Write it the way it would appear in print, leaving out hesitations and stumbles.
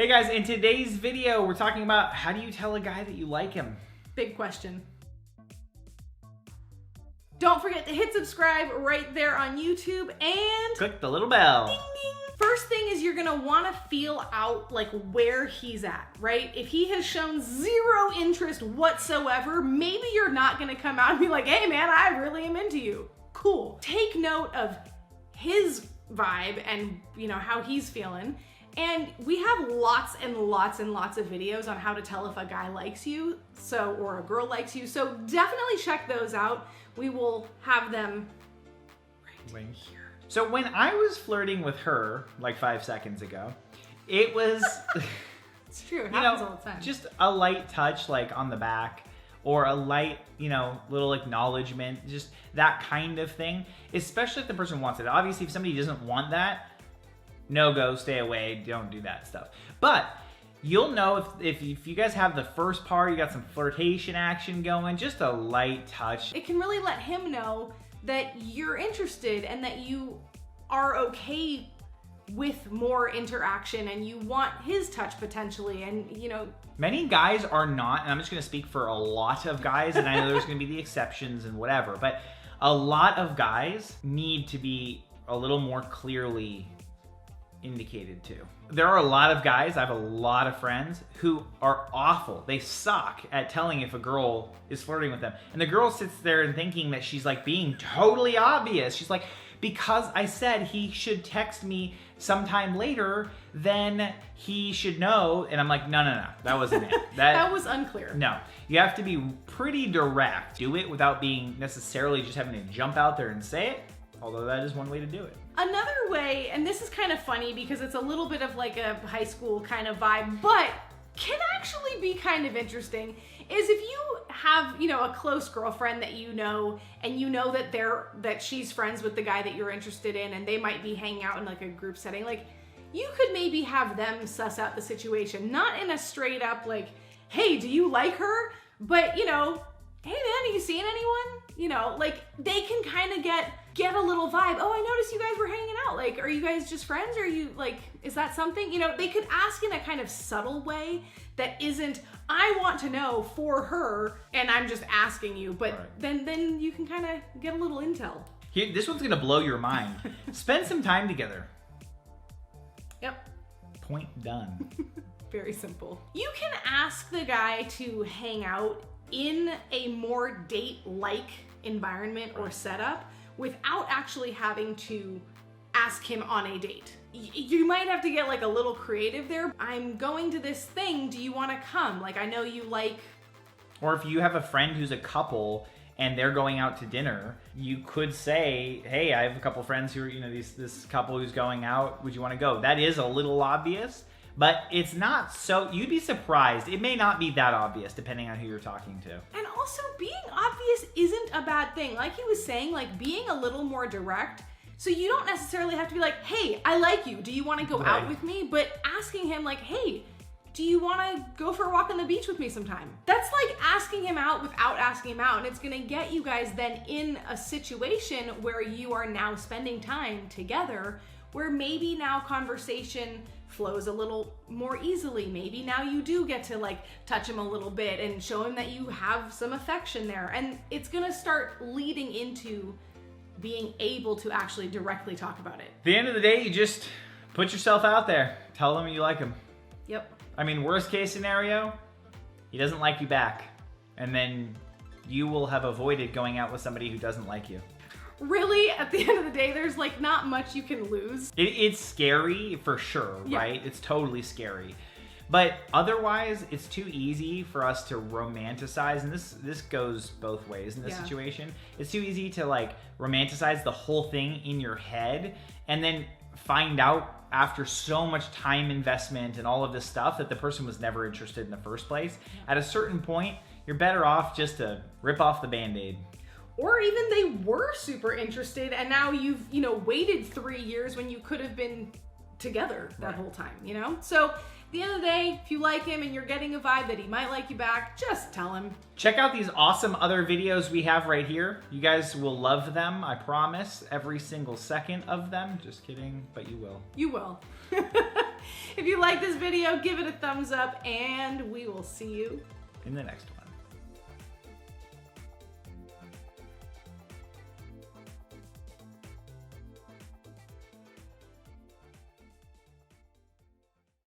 Hey guys, in today's video, we're talking about how do you tell a guy that you like him? Big question. Don't forget to hit subscribe right there on YouTube and Click the little bell. ding ding. First thing is you're gonna wanna feel out like where he's at, right? If he has shown zero interest whatsoever, maybe you're not gonna come out and be like, hey man, I really am into you. Cool. Take note of his vibe and how he's feeling. And we have lots and lots and lots of videos on how to tell if a guy likes you, or a girl likes you. So definitely check those out. We will have them right here. So when I was flirting with her like 5 seconds ago, it was it's true, it happens all the time. Just a light touch like on the back or a light, little acknowledgement, just that kind of thing, especially if the person wants it. Obviously, if somebody doesn't want that, no go, stay away, don't do that stuff. But you'll know if you guys have the first part, you got some flirtation action going, just a light touch. It can really let him know that you're interested and that you are okay with more interaction and you want his touch potentially, and Many guys are not, and I'm just gonna speak for a lot of guys, and I know there's gonna be the exceptions and whatever, but a lot of guys need to be a little more clearly indicated to. There are a lot of guys, I have a lot of friends who are awful. They suck at telling if a girl is flirting with them. And the girl sits there and thinking that she's like being totally obvious. She's like, because I said he should text me sometime later, then he should know. And I'm like, no, that wasn't it. That was unclear. No, you have to be pretty direct. Do it without being necessarily just having to jump out there and say it. Although that is one way to do it. Another way, and this is kind of funny because it's a little bit of like a high school kind of vibe, but can actually be kind of interesting, is if you have, a close girlfriend that and that she's friends with the guy that you're interested in, and they might be hanging out in like a group setting, like you could maybe have them suss out the situation, not in a straight up like, hey, do you like her? But hey man, are you seeing anyone? Like they can kind of get a little vibe. Oh, I noticed you guys were hanging out. Like, are you guys just friends? Or are you like, is that something? They could ask in a kind of subtle way that isn't, I want to know for her and I'm just asking you, but right. then you can kind of get a little intel. Here, this one's gonna blow your mind. Spend some time together. Yep. Point done. Very simple. You can ask the guy to hang out in a more date-like environment or setup without actually having to ask him on a date. You might have to get like a little creative there. I'm going to this thing, do you want to come? Like, I know you like... Or if you have a friend who's a couple and they're going out to dinner, you could say, hey, I have a couple friends who are, this couple who's going out, would you want to go? That is a little obvious, but it's not so, you'd be surprised. It may not be that obvious depending on who you're talking to. And also being obvious isn't a bad thing. Like he was saying, like being a little more direct. So you don't necessarily have to be like, hey, I like you. Do you want to go out with me? But asking him like, hey, do you want to go for a walk on the beach with me sometime? That's like asking him out without asking him out. And it's going to get you guys then in a situation where you are now spending time together, where maybe now conversation flows a little more easily. Maybe now you do get to like touch him a little bit and show him that you have some affection there. And it's gonna start leading into being able to actually directly talk about it. At the end of the day, you just put yourself out there. Tell him you like him. Yep. I mean, worst case scenario, he doesn't like you back. And then you will have avoided going out with somebody who doesn't like you. Really, at the end of the day, there's like not much you can lose. It's scary for sure, right? It's totally scary. But otherwise, it's too easy for us to romanticize, and this goes both ways in this situation. It's too easy to like romanticize the whole thing in your head and then find out after so much time investment and all of this stuff that the person was never interested in the first place. At a certain point, you're better off just to rip off the Band-Aid. Or even they were super interested and now you've, waited 3 years when you could have been together that whole time, So at the end of the day, if you like him and you're getting a vibe that he might like you back, just tell him. Check out these awesome other videos we have right here. You guys will love them, I promise. Every single second of them. Just kidding, but you will. You will. If you like this video, give it a thumbs up, and we will see you in the next one.